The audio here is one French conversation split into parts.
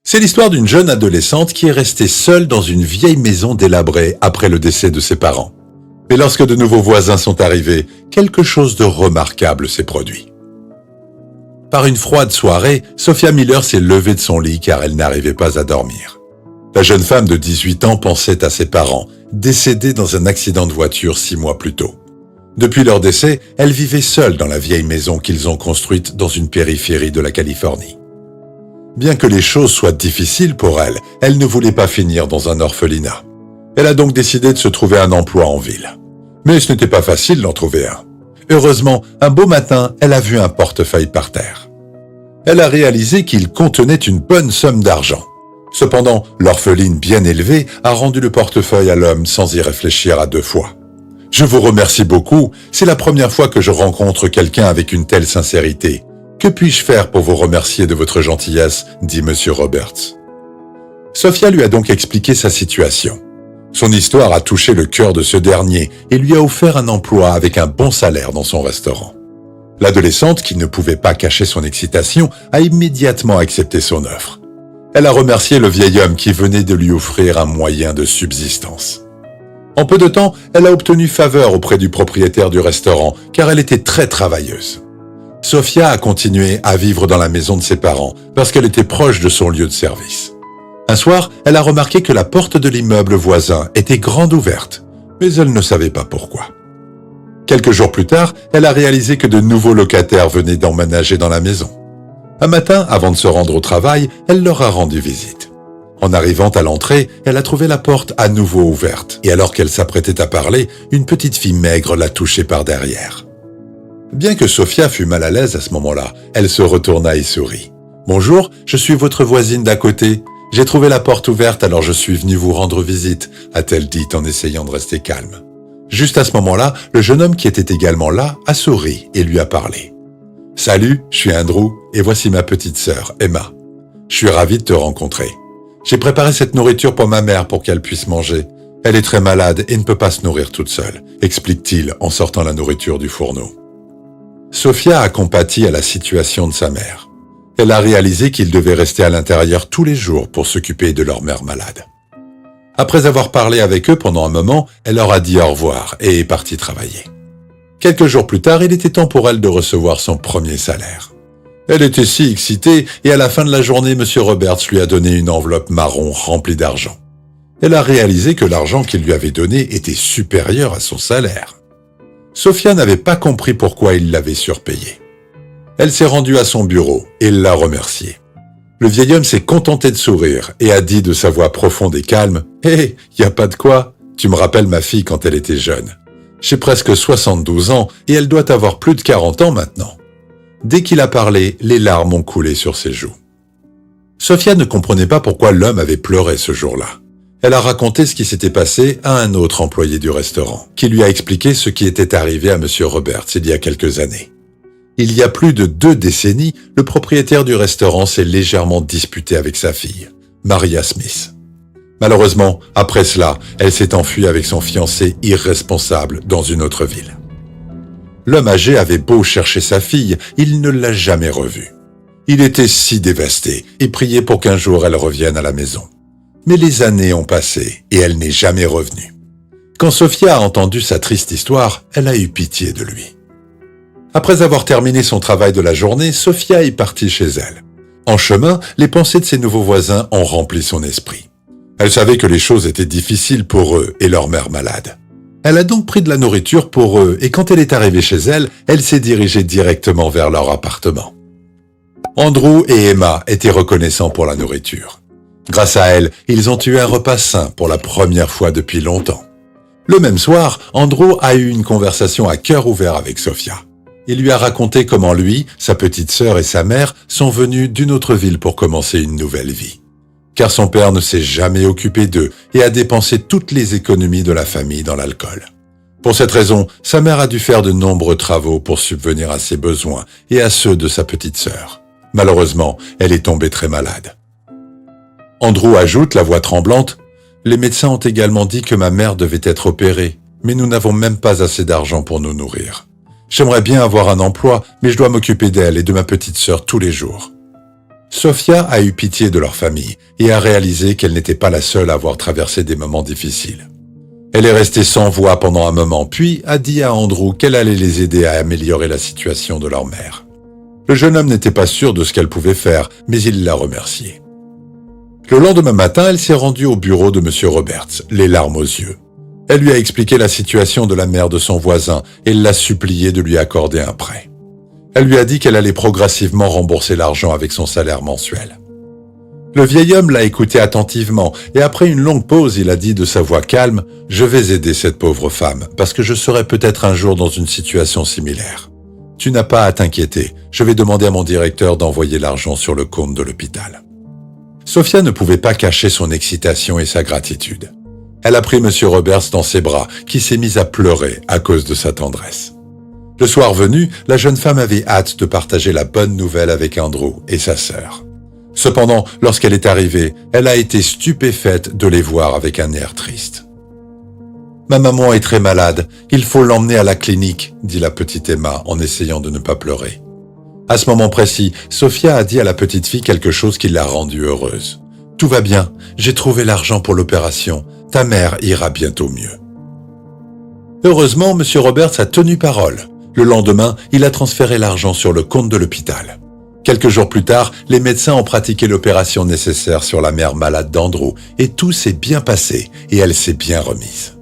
C'est l'histoire d'une jeune adolescente qui est restée seule dans une vieille maison délabrée après le décès de ses parents. Mais lorsque de nouveaux voisins sont arrivés, quelque chose de remarquable s'est produit. Par une froide soirée, Sophia Miller s'est levée de son lit car elle n'arrivait pas à dormir. La jeune femme de 18 ans pensait à ses parents, décédés dans un accident de voiture 6 mois plus tôt. Depuis leur décès, elle vivait seule dans la vieille maison qu'ils ont construite dans une périphérie de la Californie. Bien que les choses soient difficiles pour elle, elle ne voulait pas finir dans un orphelinat. Elle a donc décidé de se trouver un emploi en ville. Mais ce n'était pas facile d'en trouver un. Heureusement, un beau matin, elle a vu un portefeuille par terre. Elle a réalisé qu'il contenait une bonne somme d'argent. Cependant, l'orpheline bien élevée a rendu le portefeuille à l'homme sans y réfléchir à 2 fois. « Je vous remercie beaucoup, c'est la première fois que je rencontre quelqu'un avec une telle sincérité. Que puis-je faire pour vous remercier de votre gentillesse ?» dit M. Roberts. Sophia lui a donc expliqué sa situation. Son histoire a touché le cœur de ce dernier et lui a offert un emploi avec un bon salaire dans son restaurant. L'adolescente, qui ne pouvait pas cacher son excitation, a immédiatement accepté son offre. Elle a remercié le vieil homme qui venait de lui offrir un moyen de subsistance. En peu de temps, elle a obtenu faveur auprès du propriétaire du restaurant car elle était très travailleuse. Sophia a continué à vivre dans la maison de ses parents parce qu'elle était proche de son lieu de service. Un soir, elle a remarqué que la porte de l'immeuble voisin était grande ouverte, mais elle ne savait pas pourquoi. Quelques jours plus tard, elle a réalisé que de nouveaux locataires venaient d'emménager dans la maison. Un matin, avant de se rendre au travail, elle leur a rendu visite. En arrivant à l'entrée, elle a trouvé la porte à nouveau ouverte, et alors qu'elle s'apprêtait à parler, une petite fille maigre l'a touchée par derrière. Bien que Sophia fût mal à l'aise à ce moment-là, elle se retourna et sourit. « Bonjour, je suis votre voisine d'à côté. J'ai trouvé la porte ouverte, alors je suis venue vous rendre visite, » a-t-elle dit en essayant de rester calme. Juste à ce moment-là, le jeune homme qui était également là a souri et lui a parlé. « Salut, je suis Andrew et voici ma petite sœur, Emma. Je suis ravi de te rencontrer. J'ai préparé cette nourriture pour ma mère pour qu'elle puisse manger. Elle est très malade et ne peut pas se nourrir toute seule, » explique-t-il en sortant la nourriture du fourneau. Sophia a compati à la situation de sa mère. Elle a réalisé qu'il devait rester à l'intérieur tous les jours pour s'occuper de leur mère malade. Après avoir parlé avec eux pendant un moment, elle leur a dit au revoir et est partie travailler. Quelques jours plus tard, il était temps pour elle de recevoir son premier salaire. Elle était si excitée et à la fin de la journée, M. Roberts lui a donné une enveloppe marron remplie d'argent. Elle a réalisé que l'argent qu'il lui avait donné était supérieur à son salaire. Sophia n'avait pas compris pourquoi il l'avait surpayé. Elle s'est rendue à son bureau et l'a remercié. Le vieil homme s'est contenté de sourire et a dit de sa voix profonde et calme « Hé, y a pas de quoi, tu me rappelles ma fille quand elle était jeune. J'ai presque 72 ans et elle doit avoir plus de 40 ans maintenant. » Dès qu'il a parlé, les larmes ont coulé sur ses joues. Sophia ne comprenait pas pourquoi l'homme avait pleuré ce jour-là. Elle a raconté ce qui s'était passé à un autre employé du restaurant, qui lui a expliqué ce qui était arrivé à M. Roberts il y a quelques années. Il y a plus de 2 décennies, le propriétaire du restaurant s'est légèrement disputé avec sa fille, Maria Smith. Malheureusement, après cela, elle s'est enfuie avec son fiancé irresponsable dans une autre ville. L'homme âgé avait beau chercher sa fille, il ne l'a jamais revue. Il était si dévasté et priait pour qu'un jour elle revienne à la maison. Mais les années ont passé et elle n'est jamais revenue. Quand Sophia a entendu sa triste histoire, elle a eu pitié de lui. Après avoir terminé son travail de la journée, Sophia est partie chez elle. En chemin, les pensées de ses nouveaux voisins ont rempli son esprit. Elle savait que les choses étaient difficiles pour eux et leur mère malade. Elle a donc pris de la nourriture pour eux et quand elle est arrivée chez elle, elle s'est dirigée directement vers leur appartement. Andrew et Emma étaient reconnaissants pour la nourriture. Grâce à elle, ils ont eu un repas sain pour la première fois depuis longtemps. Le même soir, Andrew a eu une conversation à cœur ouvert avec Sophia. Il lui a raconté comment lui, sa petite sœur et sa mère sont venus d'une autre ville pour commencer une nouvelle vie. Car son père ne s'est jamais occupé d'eux et a dépensé toutes les économies de la famille dans l'alcool. Pour cette raison, sa mère a dû faire de nombreux travaux pour subvenir à ses besoins et à ceux de sa petite sœur. Malheureusement, elle est tombée très malade. Andrew ajoute, la voix tremblante, « Les médecins ont également dit que ma mère devait être opérée, mais nous n'avons même pas assez d'argent pour nous nourrir. J'aimerais bien avoir un emploi, mais je dois m'occuper d'elle et de ma petite sœur tous les jours. » Sophia a eu pitié de leur famille et a réalisé qu'elle n'était pas la seule à avoir traversé des moments difficiles. Elle est restée sans voix pendant un moment, puis a dit à Andrew qu'elle allait les aider à améliorer la situation de leur mère. Le jeune homme n'était pas sûr de ce qu'elle pouvait faire, mais il l'a remerciée. Le lendemain matin, elle s'est rendue au bureau de M. Roberts, les larmes aux yeux. Elle lui a expliqué la situation de la mère de son voisin et l'a supplié de lui accorder un prêt. Elle lui a dit qu'elle allait progressivement rembourser l'argent avec son salaire mensuel. Le vieil homme l'a écouté attentivement et après une longue pause, il a dit de sa voix calme « Je vais aider cette pauvre femme parce que je serai peut-être un jour dans une situation similaire. Tu n'as pas à t'inquiéter, je vais demander à mon directeur d'envoyer l'argent sur le compte de l'hôpital. » Sophia ne pouvait pas cacher son excitation et sa gratitude. Elle a pris M. Roberts dans ses bras, qui s'est mis à pleurer à cause de sa tendresse. Le soir venu, la jeune femme avait hâte de partager la bonne nouvelle avec Andrew et sa sœur. Cependant, lorsqu'elle est arrivée, elle a été stupéfaite de les voir avec un air triste. « Ma maman est très malade, il faut l'emmener à la clinique », dit la petite Emma en essayant de ne pas pleurer. À ce moment précis, Sophia a dit à la petite fille quelque chose qui l'a rendue heureuse. « Tout va bien, j'ai trouvé l'argent pour l'opération, ta mère ira bientôt mieux. » Heureusement, M. Roberts a tenu parole. Le lendemain, il a transféré l'argent sur le compte de l'hôpital. Quelques jours plus tard, les médecins ont pratiqué l'opération nécessaire sur la mère malade d'Andrew et tout s'est bien passé et elle s'est bien remise.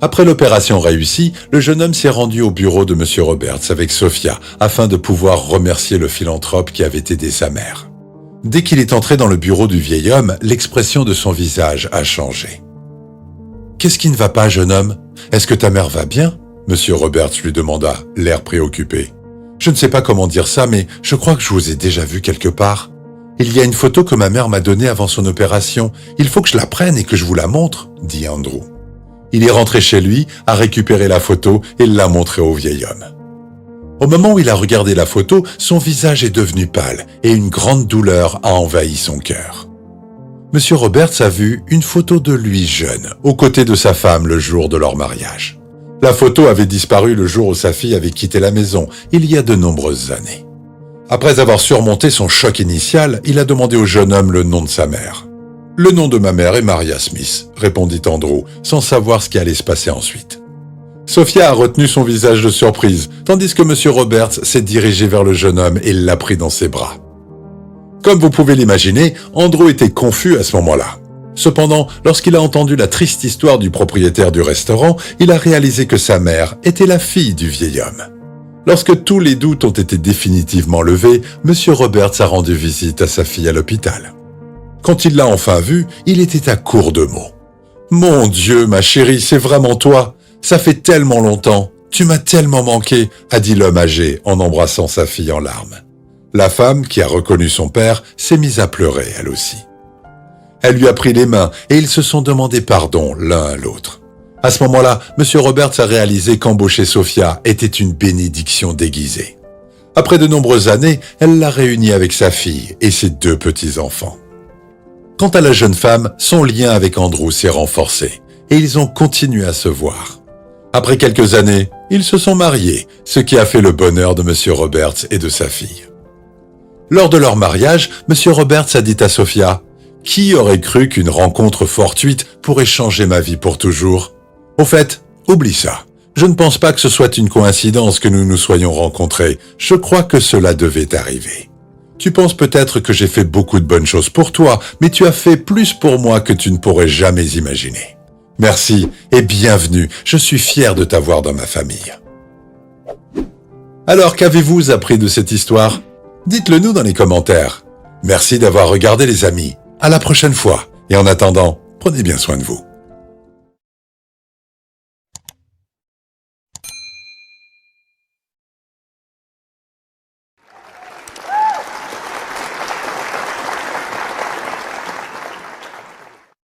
Après l'opération réussie, le jeune homme s'est rendu au bureau de M. Roberts avec Sophia afin de pouvoir remercier le philanthrope qui avait aidé sa mère. Dès qu'il est entré dans le bureau du vieil homme, l'expression de son visage a changé. « Qu'est-ce qui ne va pas, jeune homme? Est-ce que ta mère va bien ?» M. Roberts lui demanda, l'air préoccupé. « Je ne sais pas comment dire ça, mais je crois que je vous ai déjà vu quelque part. Il y a une photo que ma mère m'a donnée avant son opération. Il faut que je la prenne et que je vous la montre, » dit Andrew. Il est rentré chez lui, a récupéré la photo et l'a montrée au vieil homme. Au moment où il a regardé la photo, son visage est devenu pâle et une grande douleur a envahi son cœur. M. Roberts a vu une photo de lui jeune, aux côtés de sa femme le jour de leur mariage. La photo avait disparu le jour où sa fille avait quitté la maison, il y a de nombreuses années. Après avoir surmonté son choc initial, il a demandé au jeune homme le nom de sa mère. « Le nom de ma mère est Maria Smith », répondit Andrew, sans savoir ce qui allait se passer ensuite. Sophia a retenu son visage de surprise, tandis que M. Roberts s'est dirigé vers le jeune homme et l'a pris dans ses bras. Comme vous pouvez l'imaginer, Andrew était confus à ce moment-là. Cependant, lorsqu'il a entendu la triste histoire du propriétaire du restaurant, il a réalisé que sa mère était la fille du vieil homme. Lorsque tous les doutes ont été définitivement levés, M. Roberts a rendu visite à sa fille à l'hôpital. Quand il l'a enfin vue, il était à court de mots. « Mon Dieu, ma chérie, c'est vraiment toi! Ça fait tellement longtemps! Tu m'as tellement manqué !» a dit l'homme âgé en embrassant sa fille en larmes. La femme, qui a reconnu son père, s'est mise à pleurer elle aussi. Elle lui a pris les mains et ils se sont demandé pardon l'un à l'autre. À ce moment-là, M. Roberts a réalisé qu'embaucher Sophia était une bénédiction déguisée. Après de nombreuses années, elle l'a réunie avec sa fille et ses 2 petits-enfants. Quant à la jeune femme, son lien avec Andrew s'est renforcé et ils ont continué à se voir. Après quelques années, ils se sont mariés, ce qui a fait le bonheur de M. Roberts et de sa fille. Lors de leur mariage, M. Roberts a dit à Sophia « Qui aurait cru qu'une rencontre fortuite pourrait changer ma vie pour toujours ? Au fait, oublie ça. Je ne pense pas que ce soit une coïncidence que nous nous soyons rencontrés. Je crois que cela devait arriver. Tu penses peut-être que j'ai fait beaucoup de bonnes choses pour toi, mais tu as fait plus pour moi que tu ne pourrais jamais imaginer. Merci et bienvenue. Je suis fier de t'avoir dans ma famille. » Alors, qu'avez-vous appris de cette histoire ? Dites-le nous dans les commentaires. Merci d'avoir regardé les amis. À la prochaine fois. Et en attendant, prenez bien soin de vous.